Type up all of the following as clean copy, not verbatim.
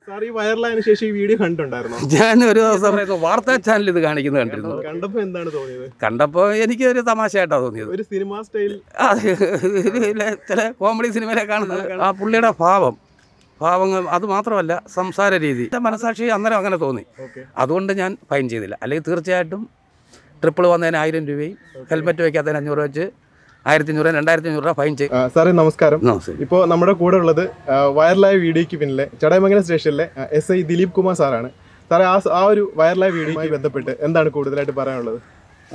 Sir ഈ വൈറലായതിനു ശേഷം ഈ വീഡിയോ കണ്ടിട്ടുണ്ടായിരുന്നോ? ഞാൻ ഒരു ദിവസം വാർത്താ ചാനൽ ഇത് കാണിക്കുന്നത് കണ്ടിരുന്നു. കണ്ടപ്പോ എന്താണ് തോന്നിയത്? കണ്ടപ്പോൾ എനിക്ക് ഒരു തമാശയായിട്ടാണ് തോന്നിയത്. ഒരു സിനിമ സ്റ്റൈൽ ചില കോമഡി സിനിമയിലെ കാണുന്നത് ആ പുള്ളിയുടെ ഭാവങ്ങൾ അത് മാത്രമല്ല സംസാര രീതി മനസാക്ഷി അന്നേരം അങ്ങനെ തോന്നി. അതുകൊണ്ട് ഞാൻ ഫൈൻ ചെയ്തില്ല. അല്ലെങ്കിൽ തീർച്ചയായിട്ടും ട്രിപ്പിൾ വന്നതിന് 1000 രൂപയും ഹെൽമെറ്റ് വയ്ക്കാത്തതിന് 500 വെച്ച് 1500 2500 രൂപ ഫൈൻ ചെയ്യും. സാറേ നമസ്കാരം. ഇപ്പോൾ നമ്മുടെ കൂടെ ഉള്ളത് വൈറലായ വീഡിയോയ്ക്ക് പിന്നിലെ ചടയമംഗലം സ്റ്റേഷനിലെ SI ദിലീപ് കുമാർ സാറാണ്. സാറേ ആ ഒരു വൈറലായ വീഡിയോയുമായി ബന്ധപ്പെട്ട് എന്താണ് കൂടുതലായിട്ട് പറയാനുള്ളത്?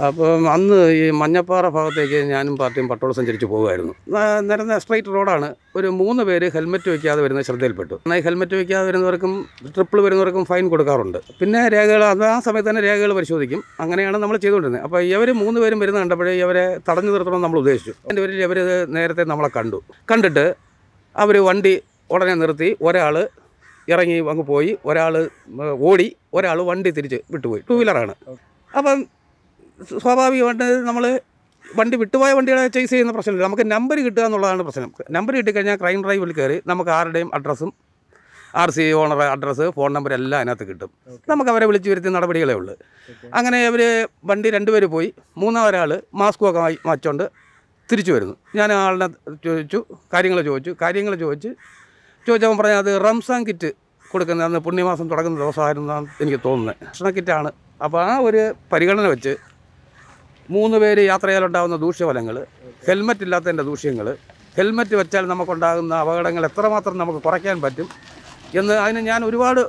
അപ്പം അന്ന് ഈ മഞ്ഞപ്പാറ ഭാഗത്തേക്ക് ഞാനും പാർട്ടിയും പട്ടോൾ സഞ്ചരിച്ച് പോകുമായിരുന്നു. നിരന്ന സ്ട്രൈറ്റ് റോഡാണ്. ഒരു 3 പേര് ഹെൽമെറ്റ് വയ്ക്കാതെ വരുന്നത് ശ്രദ്ധയിൽപ്പെട്ടു. എന്നാൽ ഹെൽമെറ്റ് വയ്ക്കാതെ വരുന്നവർക്കും ട്രിപ്പിൾ വരുന്നവർക്കും ഫൈൻ കൊടുക്കാറുണ്ട്. പിന്നെ രേഖകൾ ആ സമയത്ത് തന്നെ രേഖകൾ പരിശോധിക്കും. അങ്ങനെയാണ് നമ്മൾ ചെയ്തുകൊണ്ടിരുന്നത്. അപ്പോൾ ഇവർ 3 പേരും വരുന്നത് കണ്ടപ്പോഴേ ഇവരെ തടഞ്ഞു നിർത്തണം നമ്മൾ ഉദ്ദേശിച്ചു. അതിൻ്റെ പേരിൽ ഇവർ നേരത്തെ നമ്മളെ കണ്ടിട്ട് അവർ വണ്ടി ഉടനെ നിർത്തി. ഒരാൾ ഇറങ്ങി അങ്ങ് പോയി, ഒരാൾ ഓടി, ഒരാൾ വണ്ടി തിരിച്ച് വിട്ടുപോയി. 2 വീലറാണ്. അപ്പം സ്വാഭാവികമായിട്ട് നമ്മൾ വണ്ടി വിട്ടുപോയ വണ്ടികളെ ചേസ് ചെയ്യുന്ന പ്രശ്നമില്ല. നമുക്ക് നമ്പർ കിട്ടുക എന്നുള്ളതാണ് പ്രശ്നം. നമ്പർ കിട്ടിക്കഴിഞ്ഞാൽ ക്രൈം ഡ്രൈവിൽ കയറി നമുക്ക് ആരുടെയും അഡ്രസ്സും RC owner address phone number എല്ലാം അതിനകത്ത് കിട്ടും. നമുക്ക് അവരെ വിളിച്ചു വരുത്തിയ നടപടികളേ ഉള്ളൂ. അങ്ങനെ അവർ വണ്ടി 2 പേര് പോയി. 3-ാമതൊരാൾ മാസ്കുമൊക്കെ വച്ചുകൊണ്ട് തിരിച്ചു വരുന്നു. ഞാൻ ആളിനെ കാര്യങ്ങൾ ചോദിച്ചവൻ പറഞ്ഞാൽ അത് റംസാൻ കിറ്റ് കൊടുക്കുന്ന അന്ന് പുണ്യമാസം തുടങ്ങുന്ന ദിവസമായിരുന്നാണ് എനിക്ക് തോന്നുന്നത്. ഭക്ഷണ കിറ്റാണ്. അപ്പോൾ ആ ഒരു പരിഗണന വെച്ച് 3 പേര് യാത്ര ചെയ്യാനുണ്ടാകുന്ന ദൂഷ്യഫലങ്ങൾ, ഹെൽമറ്റ് ഇല്ലാത്തതിൻ്റെ ദൂഷ്യങ്ങൾ, ഹെൽമറ്റ് വെച്ചാൽ നമുക്കുണ്ടാകുന്ന അപകടങ്ങൾ എത്രമാത്രം നമുക്ക് കുറയ്ക്കാൻ പറ്റും എന്ന് അതിന് ഞാൻ ഒരുപാട്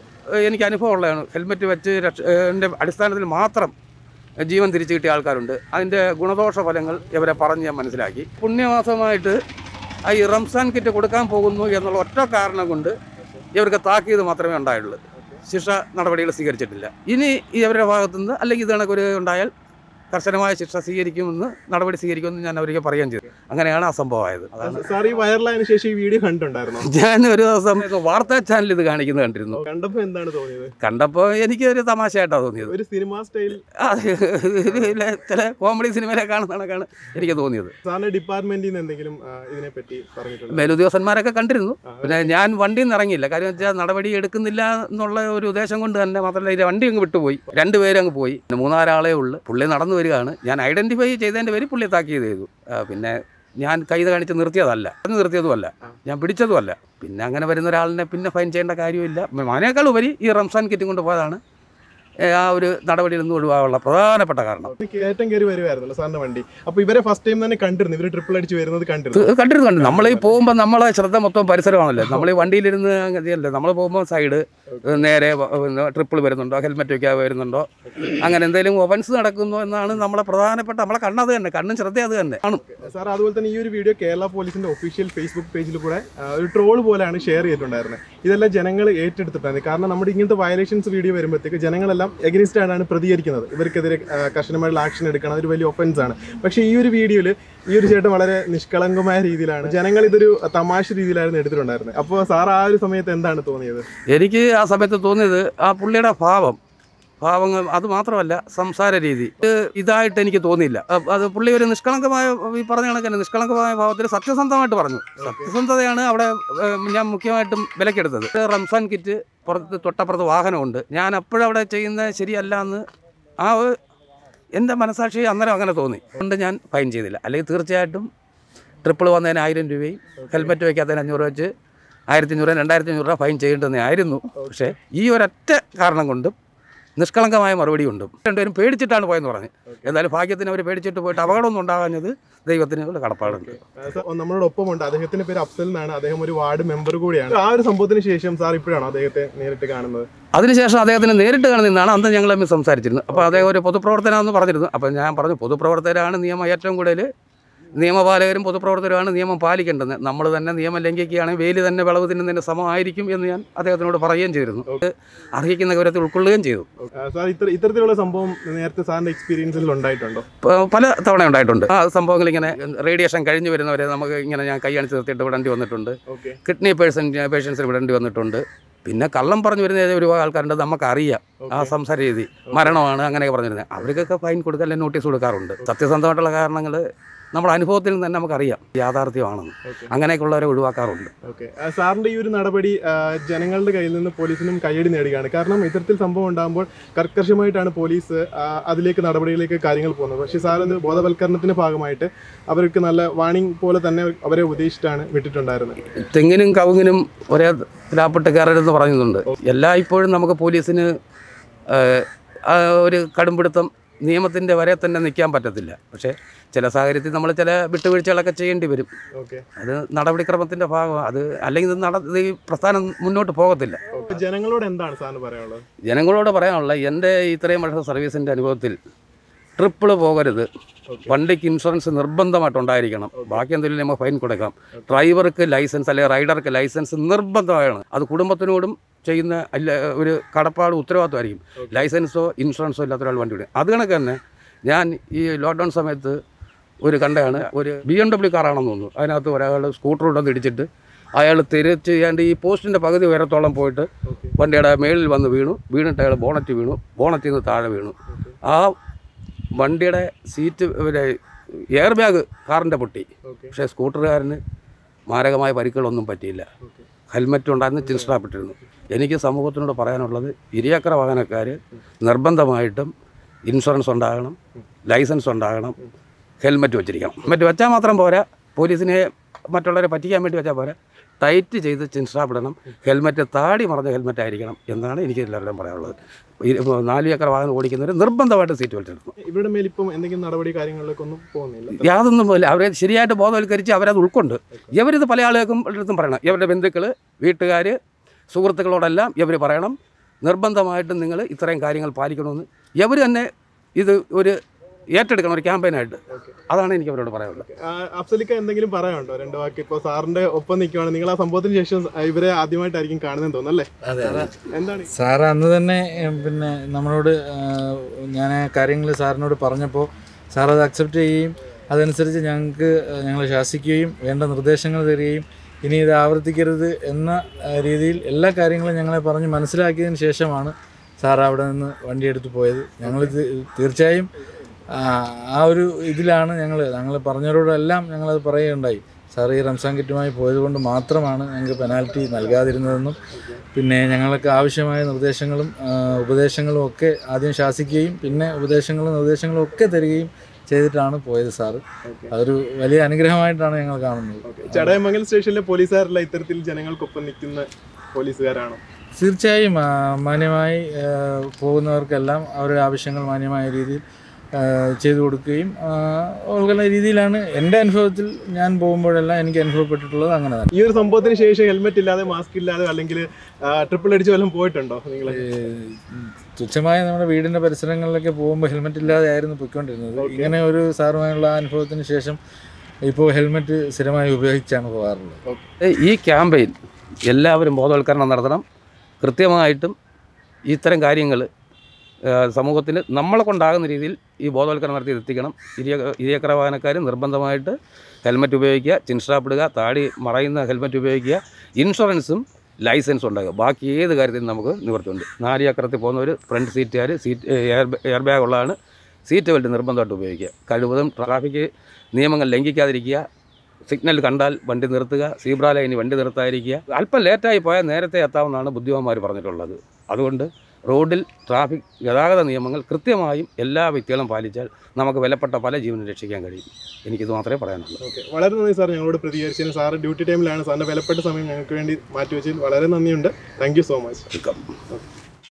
എനിക്ക് അനുഭവമുള്ളതാണ്. ഹെൽമറ്റ് വെച്ച് എൻ്റെ അടിസ്ഥാനത്തിൽ മാത്രം ജീവൻ തിരിച്ചു കിട്ടിയ ആൾക്കാരുണ്ട്. അതിൻ്റെ ഗുണദോഷ ഫലങ്ങൾ ഇവരെ പറഞ്ഞ് ഞാൻ മനസ്സിലാക്കി. പുണ്യമാസമായിട്ട് ഈ റംസാൻ കിറ്റ് കൊടുക്കാൻ പോകുന്നു എന്നുള്ള ഒറ്റ കാരണം കൊണ്ട് ഇവർക്ക് താക്കീത് മാത്രമേ ഉണ്ടായുള്ളൂ. ശിക്ഷ നടപടികൾ സ്വീകരിച്ചിട്ടില്ല. ഇനി ഇവരുടെ ഭാഗത്തുനിന്ന് അല്ലെങ്കിൽ ഇത് കണക്കൊരു ഉണ്ടായാൽ കർശനമായ ശിക്ഷ നടപടി സ്വീകരിക്കുമെന്ന് ഞാൻ അവർക്ക് പറയുകയും ചെയ്തു. അങ്ങനെയാണ് ആ സംഭവമായത്. സാർ ഈ വൈറലായതിനു ശേഷം ഈ വീഡിയോ കണ്ടിട്ടുണ്ടായിരുന്നോ? ഞാൻ ഒരു ദിവസം വാർത്താ ചാനൽ ഇത് കാണിക്കുന്നത് കണ്ടിരുന്നു. കണ്ടപ്പോൾ എന്താണ് തോന്നിയത്? കണ്ടപ്പോൾ എനിക്ക് ഒരു തമാശയായിട്ടാണ് തോന്നിയത്. ഒരു സിനിമ സ്റ്റൈൽ ചില കോമഡി സിനിമയിലെ കാണുന്നതാണ് എനിക്ക് തോന്നിയത്. സാറിന്റെ ഡിപ്പാർട്ട്മെന്റിൽ നിന്ന് എന്തെങ്കിലും ഇതിനെപ്പറ്റി പറഞ്ഞിട്ടുണ്ടോ? മേലുദ്യോഗസ്ഥന്മാരൊക്കെ കണ്ടിരുന്നു. പിന്നെ ഞാൻ വണ്ടിയിൽ നിന്ന് ഇറങ്ങിയില്ല. കാര്യം വെച്ചാൽ നടപടി എടുക്കുന്നില്ല എന്നുള്ള ഒരു ഉദ്ദേശം കൊണ്ട് തന്നെ മാത്രമല്ല ഇത് വണ്ടി അങ്ങ് വിട്ടുപോയി. 2 പേര് അങ്ങ് പോയി. 3-ആളേ ഉള്ളൂ. പുള്ളി നടന്നു വരികയാണ്. ഞാൻ ഐഡൻറ്റിഫൈ ചെയ്തതിൻ്റെ പേര് പുള്ളിയെ താക്കീത് ചെയ്തു. പിന്നെ ഞാൻ കൈ കാണിച്ച് നിർത്തിയതുമല്ല, ഞാൻ പിടിച്ചതുമല്ല. പിന്നെ അങ്ങനെ വരുന്ന ഒരാളിനെ പിന്നെ ഫൈൻ ചെയ്യേണ്ട കാര്യമില്ല. അതിനേക്കാൾ ഉപരി ഈ റംസാൻ കിറ്റും കൊണ്ട് പോയതാണ് ആ ഒരു നടപടിയിൽ നിന്ന് ഒഴിവാകാനുള്ള പ്രധാനപ്പെട്ട കാരണം. കയറ്റം കയറി വരുമായിരുന്നല്ലോ സാറിന്റെ വണ്ടി. അപ്പോൾ ഇവരെ ഫസ്റ്റ് ടൈം തന്നെ കണ്ടിരുന്നു, ഇവർ ട്രിപ്പിൾ അടിച്ച് വരുന്നത് കണ്ടിരുന്നു. നമ്മൾ ഈ പോകുമ്പോൾ നമ്മളെ ശ്രദ്ധ മൊത്തം പരിസരമാണല്ലോ. നമ്മൾ ഈ വണ്ടിയിലിരുന്ന് അല്ലേ നമ്മൾ പോകുമ്പോൾ സൈഡ് നേരെ ട്രിപ്പിൾ വരുന്നുണ്ടോ, ഹെൽമെറ്റ് വയ്ക്കാതെ വരുന്നുണ്ടോ, അങ്ങനെ എന്തെങ്കിലും ഒഫൻസ് നടക്കുന്നു എന്നാണ് നമ്മളെ പ്രധാനപ്പെട്ട നമ്മളെ കണ്ണത് തന്നെ, കണ്ണും ശ്രദ്ധ അത് തന്നെ ആണ്. സാർ അതുപോലെ തന്നെ ഈ ഒരു വീഡിയോ കേരള പോലീസിന്റെ ഒഫീഷ്യൽ ഫേസ്ബുക്ക് പേജിൽ കൂടെ ഒരു ട്രോൾ പോലെയാണ് ഷെയർ ചെയ്തിട്ടുണ്ടായിരുന്നത്. ഇതെല്ലാം ജനങ്ങൾ ഏറ്റെടുത്തിട്ടാണ്. കാരണം നമ്മുടെ ഇങ്ങനത്തെ വയലേഷൻസ് വീഡിയോ വരുമ്പോഴത്തേക്ക് ജനങ്ങളെല്ലാം എഗനിസ്റ്റ് ആണ് പ്രതികരിക്കുന്നത്. ഇവർക്കെതിരെ കർശനമായിട്ടുള്ള ആക്ഷൻ എടുക്കണം, അതൊരു വലിയ ഒഫൻസ് ആണ്. പക്ഷേ ഈ ഒരു വീഡിയോയിൽ ഈ ഒരു ചേട്ടൻ വളരെ നിഷ്കളങ്കമായ രീതിയിലാണ്, ജനങ്ങൾ ഇതൊരു തമാശ രീതിയിലായിരുന്നു എടുത്തിട്ടുണ്ടായിരുന്നത്. അപ്പോൾ സാർ ആ ഒരു സമയത്ത് എന്താണ് തോന്നിയത്? എനിക്ക് ആ സമയത്ത് തോന്നിയത് ആ പുള്ളിയുടെ ഭാവങ്ങൾ അത് മാത്രമല്ല സംസാര രീതി ഇതായിട്ട് എനിക്ക് തോന്നിയില്ല. അത് പുള്ളി ഒരു നിഷ്കളങ്കമായ ഈ പറഞ്ഞ കണക്കന്നെ നിഷ്കളങ്കമായ ഭാവത്തിൽ സത്യസന്ധമായിട്ട് പറഞ്ഞു. സത്യസന്ധതയാണ് അവിടെ ഞാൻ മുഖ്യമായിട്ടും വിലക്കെടുത്തത്. റംസാൻ കിറ്റ് തൊട്ടപ്പുറത്ത് വാഹനമുണ്ട്. ഞാൻ അപ്പോഴവിടെ ചെയ്യുന്നത് ശരിയല്ല എന്ന് എൻ്റെ മനസാക്ഷി അന്നേരം അങ്ങനെ തോന്നി. അതുകൊണ്ട് ഞാൻ ഫൈൻ ചെയ്തില്ല. അല്ലെങ്കിൽ തീർച്ചയായിട്ടും ട്രിപ്പിൾ വന്നതിന് 1000 രൂപയും ഹെൽമെറ്റ് വയ്ക്കാത്തതിന് 500 വെച്ച് 1500 2500 രൂപ ഫൈൻ ചെയ്യേണ്ടതായിരുന്നു. പക്ഷേ ഈ ഒരൊറ്റ കാരണം കൊണ്ടും നിഷ്കളങ്കമായ മറുപടി കൊണ്ടും 2 പേരും പേടിച്ചിട്ടാണ് പോയെന്ന് പറഞ്ഞു. എന്തായാലും ഭാഗ്യത്തിന് അവർ പേടിച്ചിട്ട് പോയിട്ട് അപകടമൊന്നും ഉണ്ടാകാഞ്ഞത് ദൈവത്തിന് കടപ്പാടുണ്ട്. നമ്മളോടൊപ്പമുണ്ട്. അദ്ദേഹത്തിന്റെ പേര് അഫ്സൽ എന്നാണ്. അദ്ദേഹം ഒരു വാർഡ് മെമ്പർ കൂടിയാണ്. ആ ഒരു സംഭവത്തിന് ശേഷം സാർ ഇപ്പോഴാണ് അദ്ദേഹത്തെ നേരിട്ട് കാണുന്നത്? അതിനുശേഷം അദ്ദേഹത്തിന് നേരിട്ട് കാണുന്നതാണ്. അന്ന് ഞങ്ങൾ തമ്മിൽ സംസാരിച്ചിരുന്നു. അപ്പോൾ അദ്ദേഹം ഒരു പൊതുപ്രവർത്തനമെന്ന് പറഞ്ഞിരുന്നു. അപ്പോൾ ഞാൻ പറഞ്ഞു പൊതുപ്രവർത്തകരാണ് നിയമം ഏറ്റവും കൂടുതൽ നിയമപാലകരും പൊതുപ്രവർത്തകരുമാണ് നിയമം പാലിക്കേണ്ടത്. നമ്മൾ തന്നെ നിയമം ലംഘിക്കുകയാണെങ്കിൽ വേലി തന്നെ വിളവ് തിന്നുന്നതിന് സമമായിരിക്കും എന്ന് ഞാൻ അദ്ദേഹത്തിനോട് പറയുകയും ചെയ്തിരുന്നു. അർഹിക്കുന്ന ഗൗരവത്തിൽ ഉൾക്കൊള്ളുകയും ചെയ്തു. ഇത്തരത്തിലുള്ള സംഭവം നേരത്തെ സാറിന്റെ എക്സ്പീരിയൻസിൽ ഉണ്ടായിട്ടുണ്ടോ? പല തവണ ഉണ്ടായിട്ടുണ്ട്. ആ സംഭവങ്ങൾ ഇങ്ങനെ റേഡിയേഷൻ കഴിഞ്ഞ് വരുന്നവരെ നമുക്ക് ഇങ്ങനെ ഞാൻ കൈ അണിച്ച് നിർത്തിയിട്ട് വിടേണ്ടി വന്നിട്ടുണ്ട്. കിഡ്നി പേഷ്യൻസിന് വിടേണ്ടി വന്നിട്ടുണ്ട്. പിന്നെ കള്ളം പറഞ്ഞു വരുന്ന ഒരുപാട് ആൾക്കാരുണ്ട്, നമുക്കറിയാം ആ സംസാര രീതി, മരണമാണ് അങ്ങനെയൊക്കെ പറഞ്ഞിരുന്നത്. അവർക്കൊക്കെ ഫൈൻ കൊടുക്കാൻ നോട്ടീസ് കൊടുക്കാറുണ്ട്. സത്യസന്ധമായിട്ടുള്ള കാരണങ്ങൾ നമ്മുടെ അനുഭവത്തിൽ നിന്ന് തന്നെ നമുക്കറിയാം യാഥാർത്ഥ്യമാണെന്ന്. അങ്ങനെയൊക്കെയുള്ളവരെ ഒഴിവാക്കാറുണ്ട്. ഓക്കെ, സാറിൻ്റെ ഈ ഒരു നടപടി ജനങ്ങളുടെ കയ്യിൽ നിന്ന് പോലീസിനും കയ്യടി നേടുകയാണ്. കാരണം ഇത്തരത്തിൽ സംഭവം ഉണ്ടാകുമ്പോൾ കർക്കശമായിട്ടാണ് പോലീസ് അതിലേക്ക് നടപടികളിലേക്ക് കാര്യങ്ങൾ പോകുന്നത്. പക്ഷേ സാർ ഇത് ബോധവൽക്കരണത്തിൻ്റെ ഭാഗമായിട്ട് അവർക്ക് നല്ല വാണിംഗ് പോലെ തന്നെ അവരെ ഉപദേശിച്ചിട്ടാണ് വിട്ടിട്ടുണ്ടായിരുന്നത്. തെങ്ങിനും കവുങ്ങിനും ഒരേ ലാപ്പിട്ട് കയറരുതെന്ന് പറയുന്നുണ്ട്. ഇപ്പോഴും നമുക്ക് പോലീസിന് ഒരു കടുംപിടുത്തം നിയമത്തിൻ്റെ വരെ തന്നെ നിൽക്കാൻ പറ്റത്തില്ല. പക്ഷേ ചില സാഹചര്യത്തിൽ നമ്മൾ ചില വിട്ടുവീഴ്ചകളൊക്കെ ചെയ്യേണ്ടി വരും. അത് നടപടിക്രമത്തിൻ്റെ ഭാഗമാണ്. അത് അല്ലെങ്കിൽ ഈ പ്രസ്ഥാനം മുന്നോട്ട് പോകത്തില്ല. ജനങ്ങളോട് എന്താണ് സാറിന് പറയാനുള്ളത്? ജനങ്ങളോട് പറയാനുള്ളത്, എൻ്റെ ഇത്രയും വർഷം സർവീസിൻ്റെ അനുഭവത്തിൽ ട്രിപ്പിൾ പോകരുത്. വണ്ടിക്ക് ഇൻഷുറൻസ് നിർബന്ധമായിട്ടുണ്ടായിരിക്കണം. ബാക്കി എന്തെങ്കിലും നമുക്ക് ഫൈൻ കൊടുക്കാം. ഡ്രൈവർക്ക് ലൈസൻസ് അല്ലെങ്കിൽ റൈഡർക്ക് ലൈസൻസ് നിർബന്ധമാണ്. അത് കുടുംബത്തിനോടും ചെയ്യുന്ന ഒരു കടപ്പാട് ഉത്തരവാദിത്തമായിരിക്കും. ലൈസൻസോ ഇൻഷുറൻസോ ഇല്ലാത്ത ഒരാൾ വണ്ടി വിടും. അത് കണക്ക് തന്നെ ഞാൻ ഈ ലോക്ക്ഡൗൺ സമയത്ത് കണ്ടതാണ്, ഒരു BMW കാറാണെന്ന് തോന്നുന്നു. അതിനകത്ത് ഒരാൾ സ്കൂട്ടർ കൊണ്ടുവന്ന് ഇടിച്ചിട്ട് അയാൾ തിരിച്ച് ചെയ്യാണ്ട് ഈ പോസ്റ്റിൻ്റെ പകുതി ഉയരത്തോളം പോയിട്ട് വണ്ടിയുടെ മേളിൽ വന്ന് വീണിട്ട് അയാൾ ബോണറ്റിൽ ബോണറ്റിൽ നിന്ന് താഴെ വീണു. ആ വണ്ടിയുടെ സീറ്റ് എയർ ബാഗ് കാറിൻ്റെ പൊട്ടി. പക്ഷേ സ്കൂട്ടറുകാരന് മാരകമായ പരിക്കുകളൊന്നും പറ്റിയില്ല. ഹെൽമറ്റ് ഉണ്ടായിരുന്നു, ചിൻസ്ട്രാപ്പിട്ടിരുന്നു. എനിക്ക് സമൂഹത്തിനോട് പറയാനുള്ളത്, ഇരുചക്ര വാഹനക്കാർ നിർബന്ധമായിട്ടും ഇൻഷുറൻസ് ഉണ്ടാകണം, ലൈസൻസ് ഉണ്ടാകണം, ഹെൽമറ്റ് വെച്ചിരിക്കണം. ഹെൽമറ്റ് വെച്ചാൽ മാത്രം പോരാ, പോലീസിനെ മറ്റുള്ളവരെ പറ്റിക്കാൻ വേണ്ടി വെച്ചാൽ പോരാ, ടൈറ്റ് ചെയ്ത് ചിൻസ്ട്രാപ്പിടണം. ഹെൽമറ്റ് താടി മറഞ്ഞ ഹെൽമറ്റ് ആയിരിക്കണം എന്നാണ് എനിക്ക് എല്ലാവരും പറയാനുള്ളത്. 4 ചക്ര വാഹനം ഓടിക്കുന്നവർ നിർബന്ധമായിട്ട് സീറ്റ് ബെൽറ്റ് എടുക്കണം. ഇവിടെ മേൽ ഇപ്പം എന്തെങ്കിലും നടപടി കാര്യങ്ങളിലേക്ക് ഒന്നും പോകുന്നില്ല. യാതൊന്നും പോലെ അവരെ ശരിയായിട്ട് ബോധവൽക്കരിച്ച് അവരത് ഉൾക്കൊണ്ട് ഇവരിത് പല ആളുകൾക്കും അടുത്തും പറയണം. ഇവരുടെ ബന്ധുക്കൾ, വീട്ടുകാർ, സുഹൃത്തുക്കളോടെല്ലാം ഇവർ പറയണം, നിർബന്ധമായിട്ടും നിങ്ങൾ ഇത്രയും കാര്യങ്ങൾ പാലിക്കണമെന്ന്. ഇവർ തന്നെ ഇത് ഒരു ഏറ്റെടുക്കണം, ഒരു ക്യാമ്പയിനായിട്ട്. അതാണ് എനിക്ക് അവരോട് പറയാനുള്ളത്. അഫ്സലിക്ക എന്തെങ്കിലും പറയാനുണ്ടോ? 2 വാക്ക്. ഇപ്പോൾ സാറിൻ്റെ ഒപ്പം നിൽക്കുകയാണ്, നിങ്ങൾ ആ സംഭവത്തിന് ശേഷം ഇവരെ ആദ്യമായിട്ടായിരിക്കും കാണുന്നതെന്ന് തോന്നുന്നല്ലേ? എന്താണ് സാറ് അന്ന് തന്നെ പിന്നെ നമ്മളോട് ഞാൻ കാര്യങ്ങൾ സാറിനോട് പറഞ്ഞപ്പോൾ സാർ അത് അക്സെപ്റ്റ് ചെയ്യുകയും അതനുസരിച്ച് ഞങ്ങളെ ശാസിക്കുകയും വേണ്ട നിർദ്ദേശങ്ങൾ തരികയും ഇനി ഇത് ആവർത്തിക്കരുത് എന്ന രീതിയിൽ എല്ലാ കാര്യങ്ങളും ഞങ്ങളെ പറഞ്ഞ് മനസ്സിലാക്കിയതിന് ശേഷമാണ് സാർ അവിടെ നിന്ന് വണ്ടിയെടുത്ത് പോയത്. ഞങ്ങൾ തീർച്ചയായും ആ ഒരു ഇതിലാണ് ഞങ്ങൾ പറഞ്ഞവരോടെല്ലാം ഞങ്ങളത് പറയുകയുണ്ടായി. സാർ ഈ റംസാൻ കിറ്റുമായി പോയതുകൊണ്ട് മാത്രമാണ് ഞങ്ങൾക്ക് പെനാൽറ്റി നൽകാതിരുന്നതെന്നും പിന്നെ ഞങ്ങൾക്ക് ആവശ്യമായ നിർദ്ദേശങ്ങളും ഉപദേശങ്ങളും ഒക്കെ ആദ്യം ശാസിക്കുകയും പിന്നെ ഉപദേശങ്ങളും നിർദ്ദേശങ്ങളും ഒക്കെ തരികയും ചെയ്തിട്ടാണ് പോയത് സാറ്. അതൊരു വലിയ അനുഗ്രഹമായിട്ടാണ് ഞങ്ങൾ കാണുന്നത്. ചടയമംഗലം സ്റ്റേഷനിലെ പോലീസുകാരല്ല ഇത്തരത്തിൽ ജനങ്ങൾക്കൊപ്പം നിൽക്കുന്ന പോലീസുകാരാണോ? തീർച്ചയായും മാന്യമായി പോകുന്നവർക്കെല്ലാം അവരുടെ ആവശ്യങ്ങൾ മാന്യമായ രീതിയിൽ ചെയ്തു കൊടുക്കുകയും ഉള്ള രീതിയിലാണ് എൻ്റെ അനുഭവത്തിൽ ഞാൻ പോകുമ്പോഴെല്ലാം എനിക്ക് അനുഭവപ്പെട്ടിട്ടുള്ളത്. അങ്ങനെ തന്നെ. ഈ ഒരു സംഭവത്തിന് ശേഷം ഹെൽമെറ്റ് ഇല്ലാതെ, മാസ്ക് ഇല്ലാതെ അല്ലെങ്കിൽ ട്രിപ്പിൾ അടിച്ച് വല്ലതും പോയിട്ടുണ്ടോ നിങ്ങൾ? തുച്ഛമായ നമ്മുടെ വീടിൻ്റെ പരിസരങ്ങളിലൊക്കെ പോകുമ്പോൾ ഹെൽമെറ്റ് ഇല്ലാതെ ആയിരുന്നു പോയിക്കൊണ്ടിരുന്നത്. ഇങ്ങനെ ഒരു സാറുമായുള്ള അനുഭവത്തിന് ശേഷം ഇപ്പോൾ ഹെൽമെറ്റ് സ്ഥിരമായി ഉപയോഗിച്ചാണ് പോകാറുള്ളത്. ഈ ക്യാമ്പയിൻ എല്ലാവരും ബോധവൽക്കരണം നടത്തണം. കൃത്യമായിട്ടും ഇത്തരം കാര്യങ്ങൾ സമൂഹത്തിൽ നമ്മളെ കൊണ്ടാകുന്ന രീതിയിൽ ഈ ബോധവൽക്കരണം നടത്തി എത്തിക്കണം. ഇരുചക്ര വാഹനക്കാർ നിർബന്ധമായിട്ട് ഹെൽമറ്റ് ഉപയോഗിക്കുക, ചിൻസ്ട്രാപ്പിടുക, താടി മറയുന്ന ഹെൽമറ്റ് ഉപയോഗിക്കുക, ഇൻഷുറൻസും ലൈസൻസും ഉണ്ടാകുക. ബാക്കി ഏത് കാര്യത്തിനും നമുക്ക് നിവൃത്തിയുണ്ട്. 4 ചക്രത്തിൽ പോകുന്നവർ ഫ്രണ്ട് സീറ്റുകാർ എയർ ബാഗ് ഉള്ളതാണ്, സീറ്റ് ബെൽറ്റ് നിർബന്ധമായിട്ട് ഉപയോഗിക്കുക. കഴിവതും ട്രാഫിക് നിയമങ്ങൾ ലംഘിക്കാതിരിക്കുക. സിഗ്നൽ കണ്ടാൽ വണ്ടി നിർത്തുക, സീബ്ര ലൈനിൽ വണ്ടി നിർത്താതിരിക്കുക. അല്പം ലേറ്റായി പോയാൽ നേരത്തെ എത്താമെന്നാണ് ബുദ്ധിമാന്മാർ പറഞ്ഞിട്ടുള്ളത്. അതുകൊണ്ട് റോഡിൽ ട്രാഫിക് ഗതാഗത നിയമങ്ങൾ കൃത്യമായും എല്ലാ വ്യക്തികളും പാലിച്ചാൽ നമുക്ക് വിലപ്പെട്ട പല ജീവനും രക്ഷിക്കാൻ കഴിയും. എനിക്കിത് മാത്രമേ പറയാനുള്ളൂ. ഓക്കെ, വളരെ നന്ദി സാർ ഞങ്ങളോട് പ്രതികരിച്ചതിന്. സാറ് ഡ്യൂട്ടി ടൈമിലാണ്. സാറിൻ്റെ വിലപ്പെട്ട സമയം ഞങ്ങൾക്ക് വേണ്ടി മാറ്റിവെച്ചതിൽ വളരെ നന്ദിയുണ്ട്. Thank you so much. Welcome.